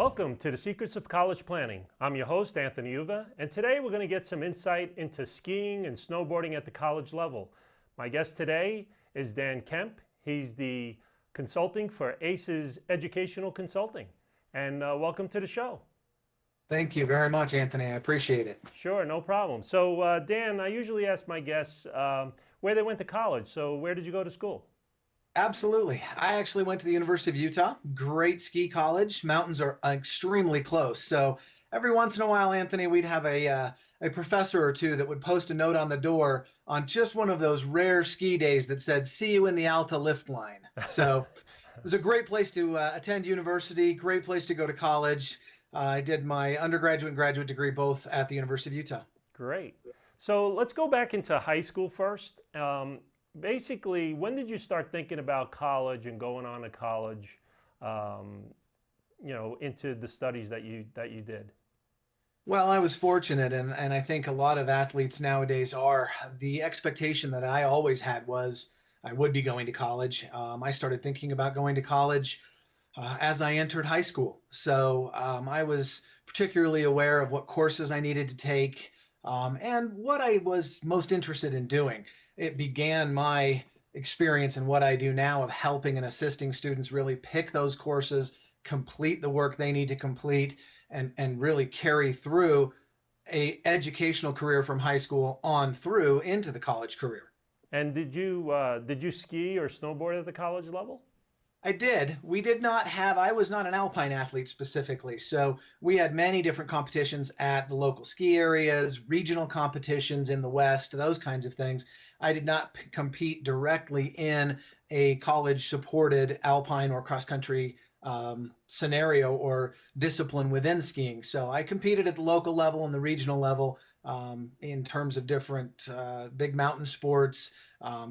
Welcome to the Secrets of College Planning. I'm your host, Anthony Uva, and today we're going to get some insight into skiing and snowboarding at the college level. My guest today is Dan Kemp. He's the consulting for ACE's Educational Consulting. And welcome to the show. Thank you very much, Anthony. I appreciate it. Sure, no problem. So Dan, I usually ask my guests where they went to college. So where did you go to school? Absolutely. I actually went to the University of Utah. Great ski college. Mountains are extremely close. So every once in a while, Anthony, we'd have a professor or two that would post a note on the door on just one of those rare ski days that said, "See you in the Alta lift line." So it was a great place to attend university, great place to go to college. I did my undergraduate and graduate degree both at the University of Utah. Great. So let's go back into high school first. Basically, when did you start thinking about college and going on to college, into the studies that you did? Well, I was fortunate, and I think a lot of athletes nowadays are. The expectation that I always had was I would be going to college. I started thinking about going to college as I entered high school. So I was particularly aware of what courses I needed to take and what I was most interested in doing. It began my experience in what I do now of helping and assisting students really pick those courses, complete the work they need to complete, and really carry through a educational career from high school on through into the college career. And did you ski or snowboard at the college level? I did. We did not have, I was not an alpine athlete specifically. So we had many different competitions at the local ski areas, regional competitions in the West, those kinds of things. I did not compete directly in a college supported alpine or cross country scenario or discipline within skiing. So I competed at the local level and the regional level in terms of different big mountain sports,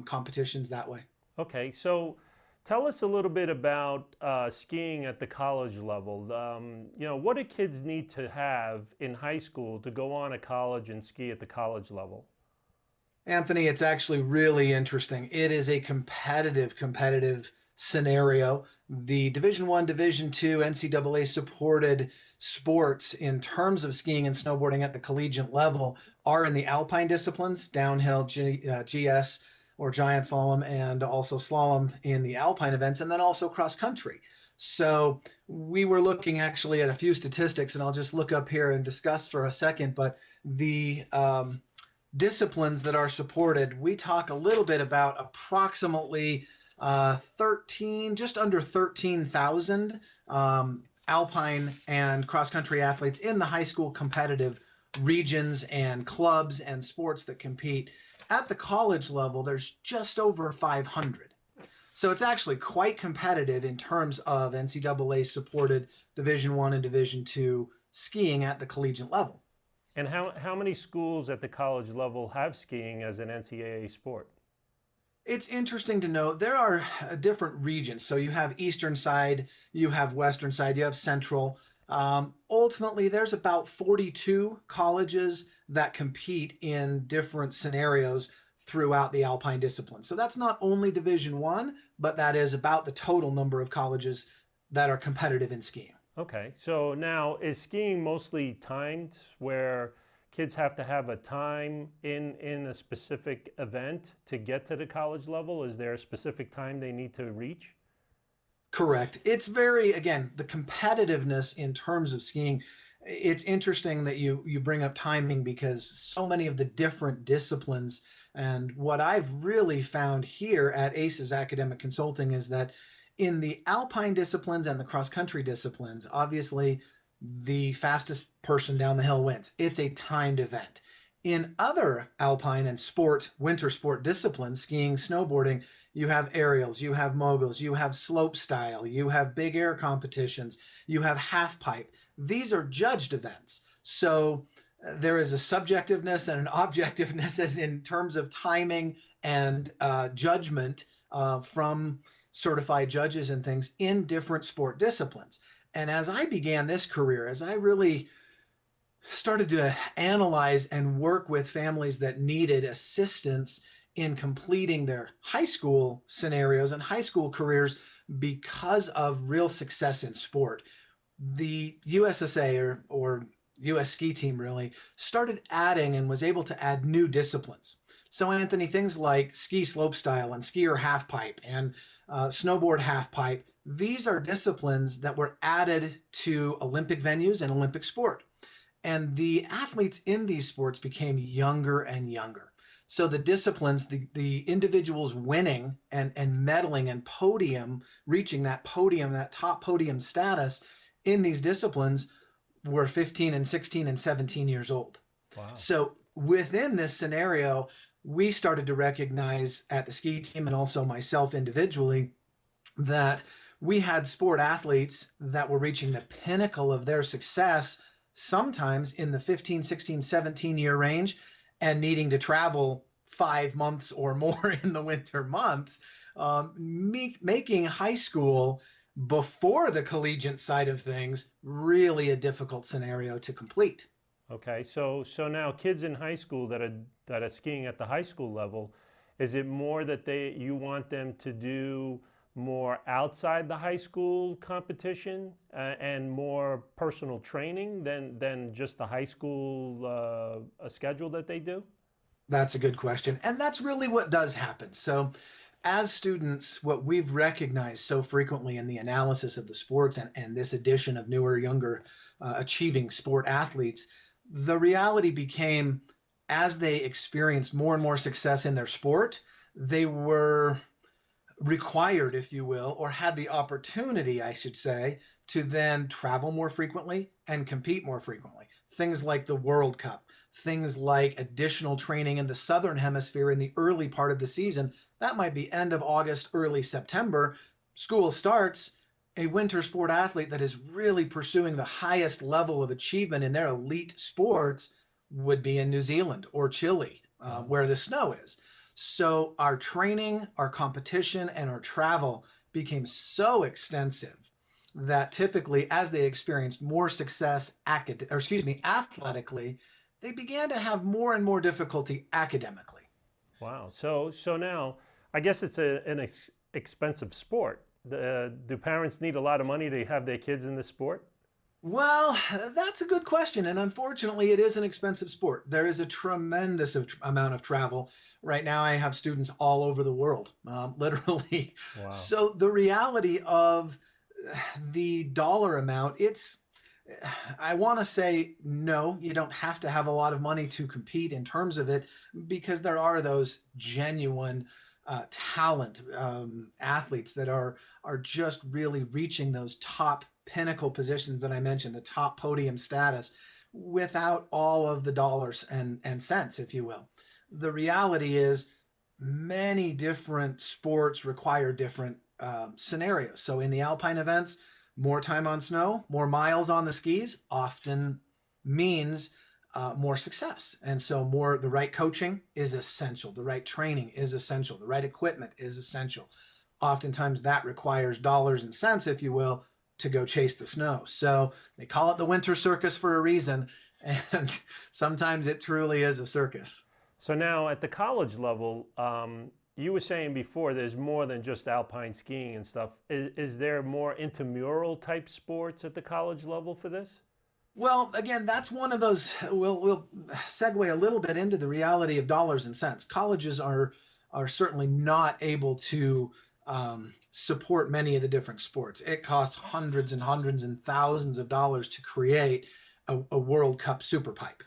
competitions that way. Okay, so tell us a little bit about skiing at the college level. What do kids need to have in high school to go on to college and ski at the college level? Anthony, it's actually really interesting. It is a competitive scenario. The Division I, Division II, NCAA supported sports in terms of skiing and snowboarding at the collegiate level are in the alpine disciplines, downhill, GS, or giant slalom, and also slalom in the alpine events, and then also cross country. So we were looking actually at a few statistics, and I'll just look up here and discuss for a second, but the disciplines that are supported, we talk a little bit about approximately just under 13,000 alpine and cross country athletes in the high school competitive regions and clubs and sports that compete. At the college level, there's just over 500. So it's actually quite competitive in terms of NCAA supported Division I and Division II skiing at the collegiate level. And how many schools at the college level have skiing as an NCAA sport? It's interesting to note there are different regions. So you have eastern side, you have western side, you have central. Ultimately, there's about 42 colleges that compete in different scenarios throughout the alpine discipline. So that's not only Division I, but that is about the total number of colleges that are competitive in skiing. Okay, so now is skiing mostly timed where kids have to have a time in a specific event to get to the college level? Is there a specific time they need to reach? Correct. It's very, again, the competitiveness in terms of skiing. It's interesting that you bring up timing because so many of the different disciplines, and what I've really found here at ACE's Academic Consulting is that in the alpine disciplines and the cross-country disciplines, obviously the fastest person down the hill wins. It's a timed event. In other alpine and winter sport disciplines, skiing, snowboarding, you have aerials, you have moguls, you have slope style, you have big air competitions, you have half pipe. These are judged events. So there is a subjectiveness and an objectiveness as in terms of timing and judgment from certified judges and things in different sport disciplines. And as I began this career, as I really started to analyze and work with families that needed assistance in completing their high school scenarios and high school careers because of real success in sport, the USSA or US ski team really started adding and was able to add new disciplines. So, Anthony, things like ski slopestyle and skier half pipe and snowboard half pipe, these are disciplines that were added to Olympic venues and Olympic sport. And the athletes in these sports became younger and younger. So the disciplines, the individuals winning and medaling and reaching that podium, that top podium status in these disciplines were 15 and 16 and 17 years old. Wow. So within this scenario, we started to recognize at the ski team and also myself individually that we had sport athletes that were reaching the pinnacle of their success sometimes in the 15, 16, 17-year range and needing to travel 5 months or more in the winter months, making high school before the collegiate side of things really a difficult scenario to complete. Okay, so now kids in high school that are skiing at the high school level, is it more that you want them to do more outside the high school competition and more personal training than just the high school schedule that they do? That's a good question. And that's really what does happen. So as students, what we've recognized so frequently in the analysis of the sports and this addition of newer, younger, achieving sport athletes, the reality became as they experienced more and more success in their sport, they were required, if you will, or had the opportunity, I should say, to then travel more frequently and compete more frequently. Things like the World Cup, things like additional training in the Southern Hemisphere in the early part of the season. That might be end of August, early September. School starts. A winter sport athlete that is really pursuing the highest level of achievement in their elite sports would be in New Zealand or Chile, where the snow is. So our training, our competition, and our travel became so extensive that typically as they experienced more success athletically, they began to have more and more difficulty academically. Wow. So now I guess it's an expensive sport. Do parents need a lot of money to have their kids in this sport? Well, that's a good question. And unfortunately, it is an expensive sport. There is a tremendous amount of travel. Right now, I have students all over the world, literally. Wow. So the reality of the dollar amount, I want to say no, you don't have to have a lot of money to compete in terms of it because there are those genuine talent athletes that are just really reaching those top pinnacle positions that I mentioned, the top podium status, without all of the dollars and cents, if you will. The reality is many different sports require different scenarios. So in the alpine events, more time on snow, more miles on the skis often means more success. And so the right coaching is essential. The right training is essential. The right equipment is essential. Oftentimes that requires dollars and cents, if you will, to go chase the snow. So they call it the winter circus for a reason. And sometimes it truly is a circus. So now at the college level, you were saying before there's more than just alpine skiing and stuff. Is there more intramural type sports at the college level for this? Well, again, that's one of those. We'll segue a little bit into the reality of dollars and cents. Colleges are certainly not able to support many of the different sports. It costs hundreds and hundreds and thousands of dollars to create a World Cup super pipe,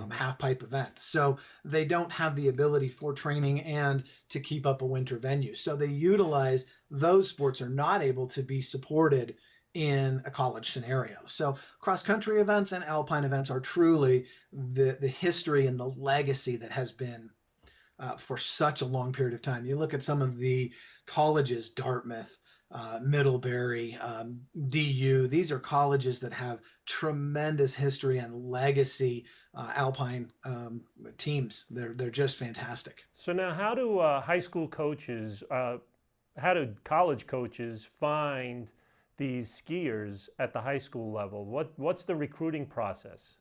half pipe event. So they don't have the ability for training and to keep up a winter venue. So they utilize those sports are not able to be supported in a college scenario. So cross country events and alpine events are truly the history and the legacy that has been for such a long period of time. You look at some of the colleges, Dartmouth, Middlebury, DU, these are colleges that have tremendous history and legacy alpine teams. They're just fantastic. So now how do high school coaches, how do college coaches find these skiers at the high school level? What's the recruiting process?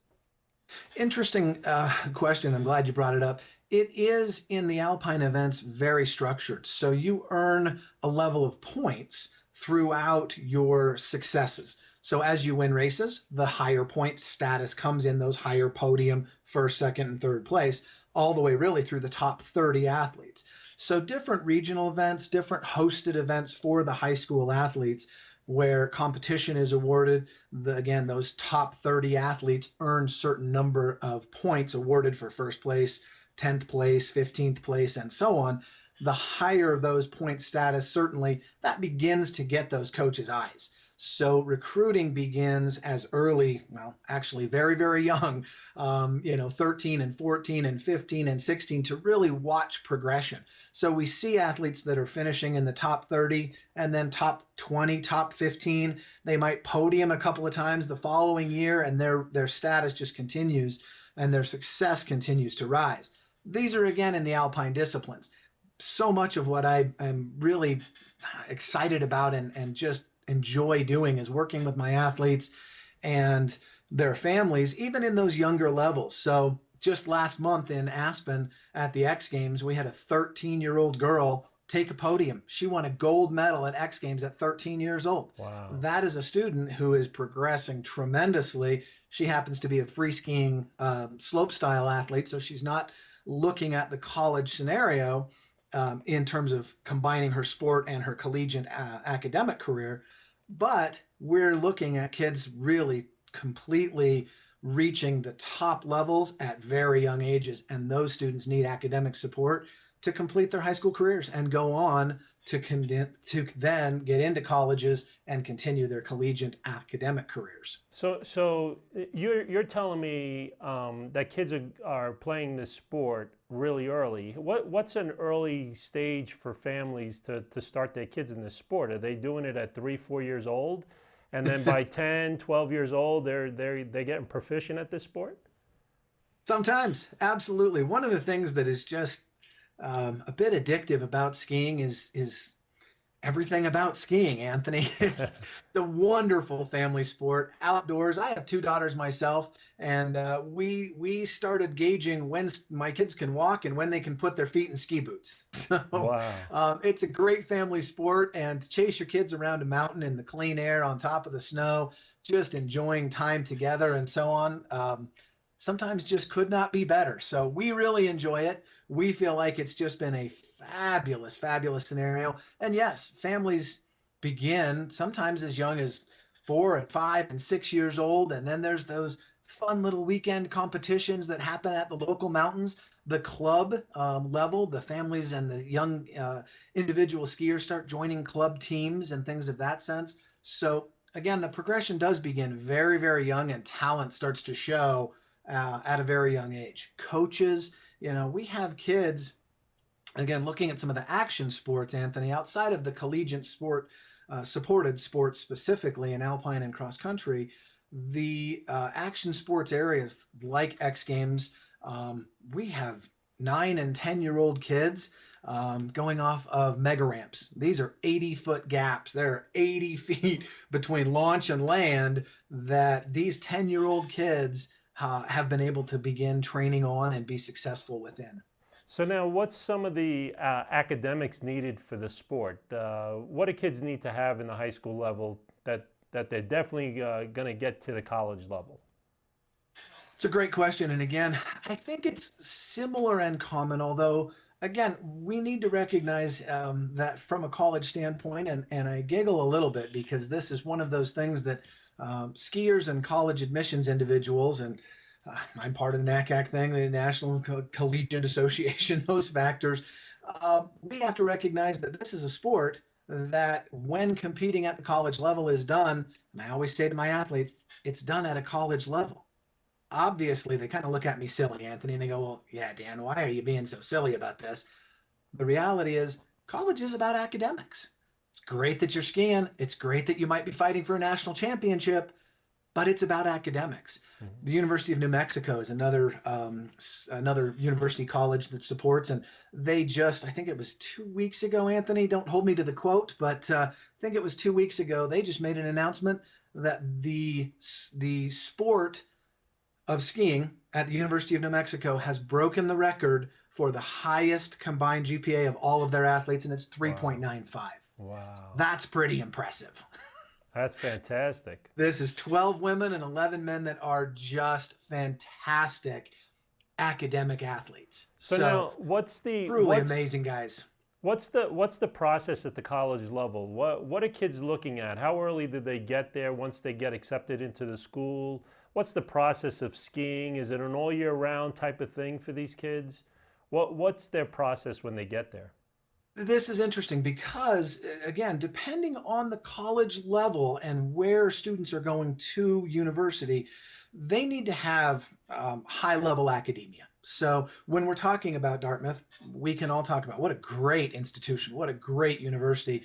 Interesting question. I'm glad you brought it up. It is in the alpine events very structured. So you earn a level of points throughout your successes. So as you win races, the higher point status comes in those higher podium, first, second, and third place, all the way really through the top 30 athletes. So different regional events, different hosted events for the high school athletes where competition is awarded. Again, those top 30 athletes earn certain number of points awarded for first place, 10th place, 15th place, and so on. The higher those point status, certainly that begins to get those coaches' eyes. So recruiting begins as early, well, actually very, very young, 13 and 14 and 15 and 16 to really watch progression. So we see athletes that are finishing in the top 30 and then top 20, top 15. They might podium a couple of times the following year, and their status just continues and their success continues to rise. These are, again, in the alpine disciplines. So much of what I am really excited about and just enjoy doing is working with my athletes and their families, even in those younger levels. So just last month in Aspen at the X Games, we had a 13-year-old girl take a podium. She won a gold medal at X Games at 13 years old. Wow. That is a student who is progressing tremendously. She happens to be a free skiing slope style athlete, so she's not looking at the college scenario in terms of combining her sport and her collegiate academic career. But we're looking at kids really completely reaching the top levels at very young ages. And those students need academic support to complete their high school careers and go on to then get into colleges and continue their collegiate academic careers. So you're telling me that kids are playing this sport really early. What's an early stage for families to start their kids in this sport? Are they doing it at 3-4 years old, and then by 10, 12 years old they're getting proficient at this sport? Sometimes, absolutely. One of the things that is just a bit addictive about skiing is everything about skiing, Anthony. It's a wonderful family sport, outdoors. I have 2 daughters myself, and we started gauging when my kids can walk and when they can put their feet in ski boots. So wow. it's a great family sport, and to chase your kids around a mountain in the clean air on top of the snow, just enjoying time together and so on, sometimes just could not be better. So we really enjoy it. We feel like it's just been a fabulous, fabulous scenario. And yes, families begin sometimes as young as 4 and 5 and 6 years old. And then there's those fun little weekend competitions that happen at the local mountains. The club level, the families and the young individual skiers start joining club teams and things of that sense. So again, the progression does begin very, very young, and talent starts to show at a very young age. Coaches, we have kids, again, looking at some of the action sports, Anthony, outside of the collegiate sport, supported sports specifically in alpine and cross country, the action sports areas like X Games, we have 9 and 10-year-old kids going off of mega ramps. These are 80-foot gaps. There are 80 feet between launch and land that these 10-year-old kids have been able to begin training on and be successful within. So now, what's some of the academics needed for the sport? What do kids need to have in the high school level that they're definitely going to get to the college level? It's a great question. And again, I think it's similar and common, although, again, we need to recognize that from a college standpoint, and I giggle a little bit because this is one of those things that skiers and college admissions individuals, and I'm part of the NACAC thing, the National Collegiate Association, those factors, we have to recognize that this is a sport that when competing at the college level is done, and I always say to my athletes, it's done at a college level. Obviously, they kind of look at me silly, Anthony, and they go, well, yeah, Dan, why are you being so silly about this? The reality is college is about academics. It's great that you're skiing. It's great that you might be fighting for a national championship, but it's about academics. Mm-hmm. The University of New Mexico is another university college that supports, and they just, I think it was 2 weeks ago, Anthony, don't hold me to the quote, but I think it was 2 weeks ago, they just made an announcement that the sport of skiing at the University of New Mexico has broken the record for the highest combined GPA of all of their athletes, and it's 3.95. Wow. That's pretty impressive. That's fantastic. This is 12 women and 11 men that are just fantastic academic athletes. So So now, what's the truly amazing guys. what's the process at the college level? What are kids looking at? How early do they get there once they get accepted into the school? What's the process of skiing? Is it an all year round type of thing for these kids? What's their process when they get there? This is interesting because, again, depending on the college level and where students are going to university, they need to have high level academia. So when we're talking about Dartmouth, we can all talk about what a great institution, what a great university.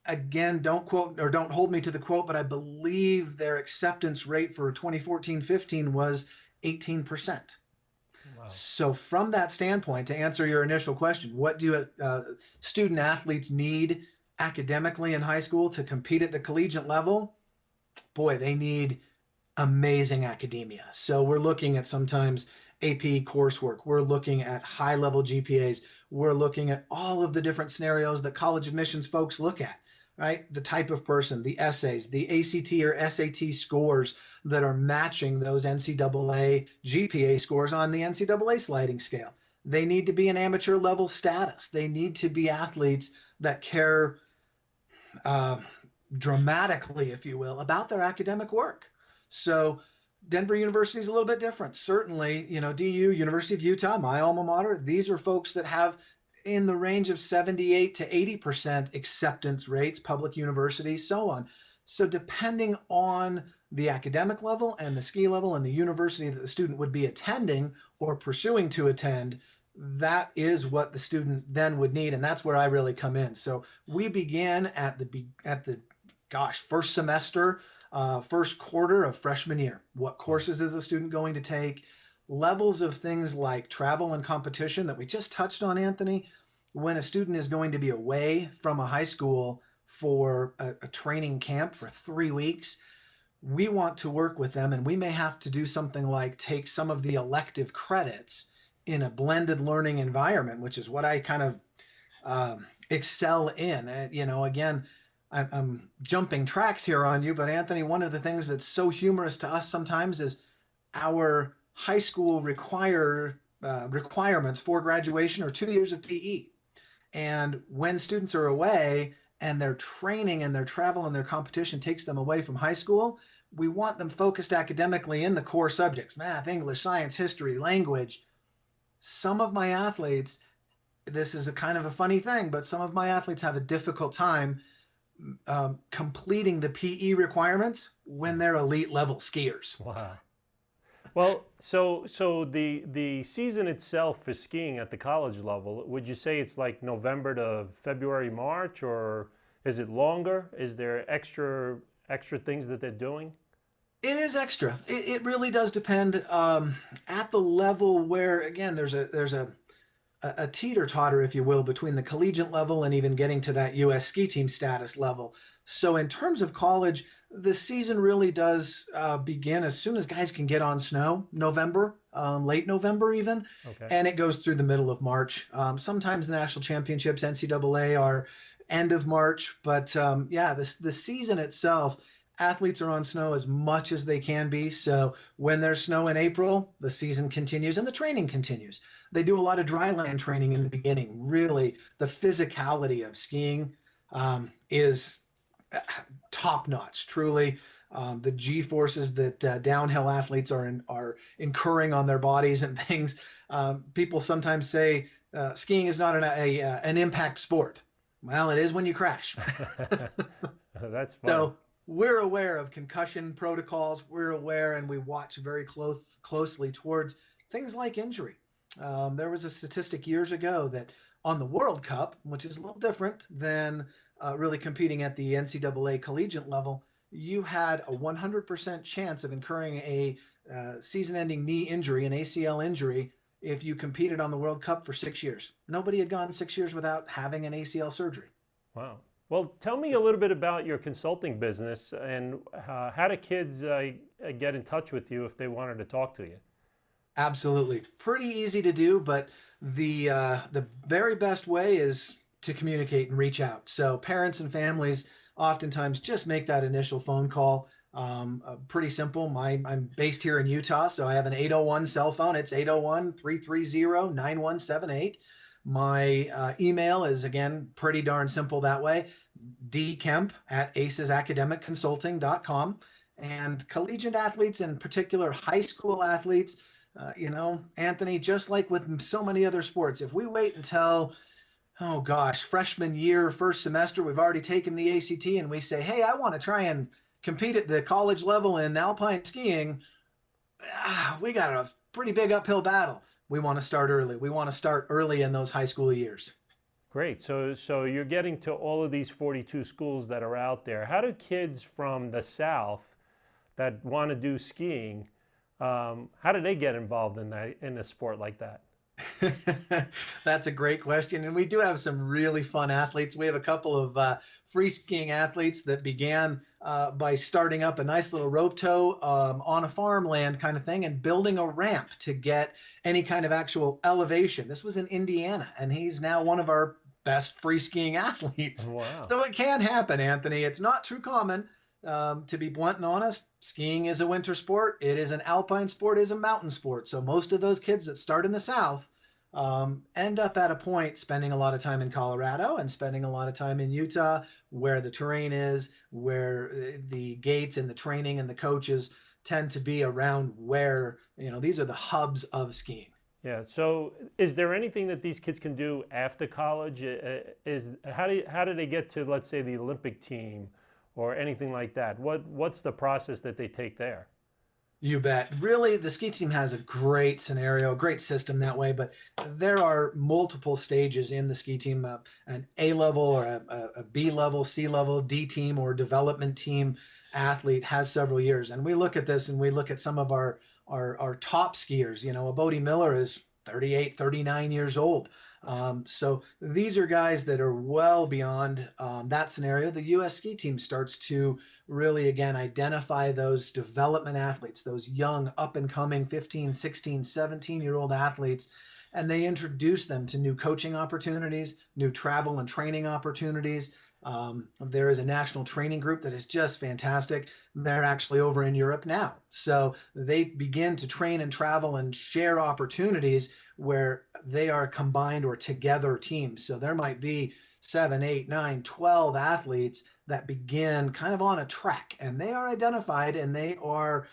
Again, don't quote or don't hold me to the quote, but I believe their acceptance rate for 2014-15 was 18%. Wow. So from that standpoint, to answer your initial question, what do student athletes need academically in high school to compete at the collegiate level? Boy, they need amazing academia. So we're looking at sometimes AP coursework. We're looking at high level GPAs. We're looking at all of the different scenarios that college admissions folks look at, right? The type of person, the essays, the ACT or SAT scores that are matching those NCAA GPA scores on the NCAA sliding scale. They need to be an amateur level status. They need to be athletes that care uh, dramatically, if you will, about their academic work. So Denver University is a little bit different. Certainly, DU, University of Utah, my alma mater, these are folks that have in the range of 78 to 80% acceptance rates, public universities, so on. So depending on the academic level and the ski level and the university that the student would be attending or pursuing to attend, that is what the student then would need, and that's where I really come in. So we begin at the first semester, first quarter of freshman year. What courses is the student going to take? Levels of things like travel and competition that we just touched on, Anthony. When a student is going to be away from a high school for a training camp for 3 weeks, we want to work with them, and we may have to do something like take some of the elective credits in a blended learning environment, which is what I kind of excel in. Again, I'm jumping tracks here on you, but Anthony, one of the things that's so humorous to us sometimes is our high school requirements for graduation are 2 years of PE. And when students are away and their training and their travel and their competition takes them away from high school, we want them focused academically in the core subjects, math, English, science, history, language. Some of my athletes, this is a kind of a funny thing, but some of my athletes have a difficult time completing the PE requirements when they're elite level skiers. Wow. Well, so the season itself for skiing at the college level, would you say it's like November to February, March, or is it longer? Is there extra things that they're doing? It is extra. It really does depend at the level where, again, there's a teeter-totter, if you will, between the collegiate level and even getting to that U.S. ski team status level. So in terms of college, the season really does begin as soon as guys can get on snow, November, late November even, Okay. and it goes through the middle of March. Sometimes the national championships, NCAA, are end of March, but the season itself, athletes are on snow as much as they can be. So when there's snow in April, the season continues and the training continues. They do a lot of dry land training in the beginning. Really, the physicality of skiing is top notch. Truly, the G forces that downhill athletes are incurring on their bodies and things. People sometimes say skiing is not an impact sport. Well, it is when you crash. That's fun. So we're aware of concussion protocols. We're aware, and we watch very closely towards things like injury. There was a statistic years ago that on the World Cup, which is a little different than really competing at the NCAA collegiate level, you had a 100% chance of incurring a season-ending knee injury, an ACL injury, if you competed on the World Cup for 6 years. Nobody had gone 6 years without having an ACL surgery. Wow. Well, tell me a little bit about your consulting business and how do kids get in touch with you if they wanted to talk to you? Absolutely. Pretty easy to do, but the very best way is to communicate and reach out. So parents and families oftentimes just make that initial phone call. Pretty simple. I'm based here in Utah, so I have an 801 cell phone. It's 801-330-9178. My email is, again, pretty darn simple that way, dkemp@acesacademicconsulting.com. And collegiate athletes, in particular high school athletes, Anthony, just like with so many other sports, if we wait until, oh gosh, freshman year, first semester, we've already taken the ACT and we say, hey, I want to try and compete at the college level in alpine skiing, we got a pretty big uphill battle. We want to start early. We want to start early in those high school years. Great. So you're getting to all of these 42 schools that are out there. How do kids from the South that want to do skiing, how do they get involved in a sport like that? That's a great question. And we do have some really fun athletes. We have a couple of free skiing athletes that began by starting up a nice little rope tow on a farmland kind of thing and building a ramp to get any kind of actual elevation. This was in Indiana, and he's now one of our best free skiing athletes. Wow. So it can happen, Anthony. It's not too common. To be blunt and honest, skiing is a winter sport. It is an alpine sport, it is a mountain sport. So most of those kids that start in the South end up at a point spending a lot of time in Colorado and spending a lot of time in Utah, where the terrain is, where the gates and the training and the coaches tend to be around where, these are the hubs of skiing. Yeah. So is there anything that these kids can do after college? How do they get to, let's say, the Olympic team or anything like that? What's the process that they take there? You bet. Really, the ski team has a great scenario, great system that way, but there are multiple stages in the ski team, an A level or a B level, C level, D team or development team athlete has several years. And we look at this and we look at some of our top skiers. A Bodie Miller is 38, 39 years old. So these are guys that are well beyond that scenario. The U.S. ski team starts to really, again, identify those development athletes, those young, up-and-coming 15, 16, 17-year-old athletes, and they introduce them to new coaching opportunities, new travel and training opportunities. There is a national training group that is just fantastic. They're actually over in Europe now. So they begin to train and travel and share opportunities where they are combined or together teams. So there might be 7, 8, 9, 12 athletes that begin kind of on a track, and they are identified and they are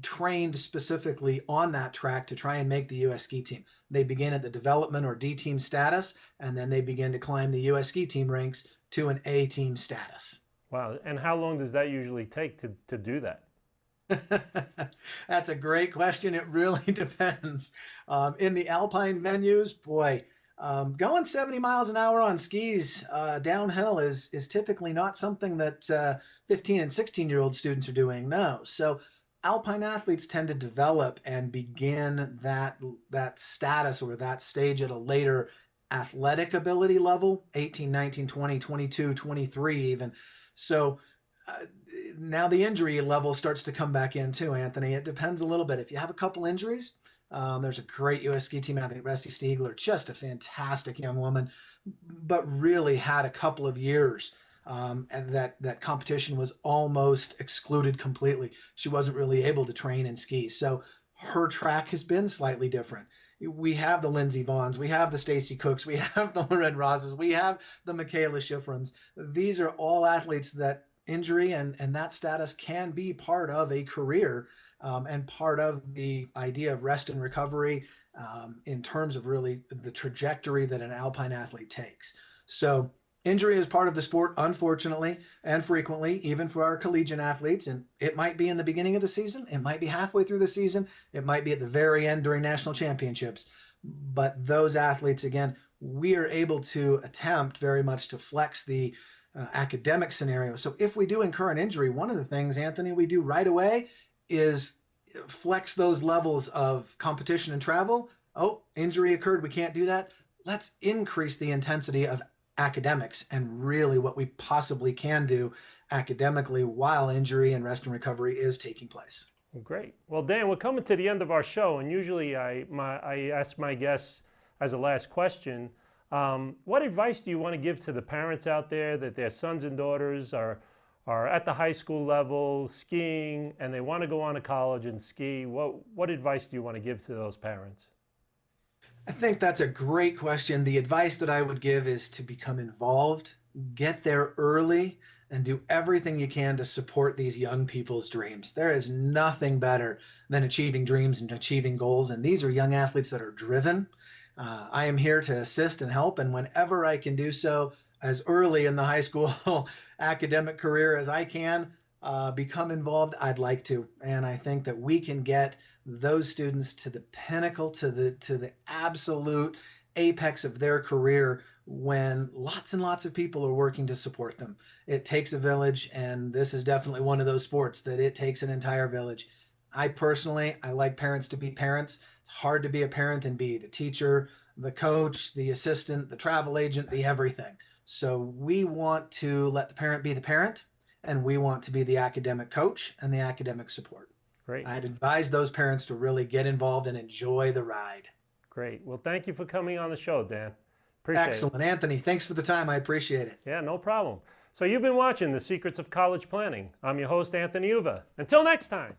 trained specifically on that track to try and make the U.S. ski team. They begin at the development or D team status, and then they begin to climb the U.S. ski team ranks to an A team status. Wow. And how long does that usually take to do that? That's a great question. It really depends. In the alpine venues, boy, going 70 miles an hour on skis downhill is typically not something that 15 and 16-year-old students are doing. No. So alpine athletes tend to develop and begin that status or that stage at a later athletic ability level, 18, 19, 20, 22, 23 even. So now the injury level starts to come back in too, Anthony. It depends a little bit. If you have a couple injuries, there's a great U.S. ski team athlete, Rusty Stiegler, just a fantastic young woman, but really had a couple of years and that competition was almost excluded completely. She wasn't really able to train and ski. So her track has been slightly different. We have the Lindsey Vonns, we have the Stacy Cooks, we have the Loren Rosses, we have the Michaela Schifrins. These are all athletes that injury and that status can be part of a career and part of the idea of rest and recovery in terms of really the trajectory that an alpine athlete takes. So injury is part of the sport, unfortunately, and frequently, even for our collegiate athletes. And it might be in the beginning of the season. It might be halfway through the season. It might be at the very end during national championships. But those athletes, again, we are able to attempt very much to flex the academic scenario. So if we do incur an injury, one of the things, Anthony, we do right away is flex those levels of competition and travel. Oh, injury occurred. We can't do that. Let's increase the intensity of academics and really what we possibly can do academically while injury and rest and recovery is taking place. Well, great. Well, Dan, we're coming to the end of our show, and usually I ask my guests as a last question, What advice do you want to give to the parents out there that their sons and daughters are at the high school level skiing and they want to go on to college and ski? What advice do you want to give to those parents? I think that's a great question. The advice that I would give is to become involved, get there early, and do everything you can to support these young people's dreams. There is nothing better than achieving dreams and achieving goals. And these are young athletes that are driven. I am here to assist and help. And whenever I can do so, as early in the high school academic career as I can, become involved, I'd like to. And I think that we can get those students to the pinnacle, to the absolute apex of their career when lots and lots of people are working to support them. It takes a village, and this is definitely one of those sports that it takes an entire village. I like parents to be parents. It's hard to be a parent and be the teacher, the coach, the assistant, the travel agent, the everything. So we want to let the parent be the parent, and we want to be the academic coach and the academic support. Great. I'd advise those parents to really get involved and enjoy the ride. Great. Well, thank you for coming on the show, Dan. Appreciate Excellent. it. Anthony, thanks for the time. I appreciate it. Yeah, no problem. So you've been watching The Secrets of College Planning. I'm your host, Anthony Uva. Until next time.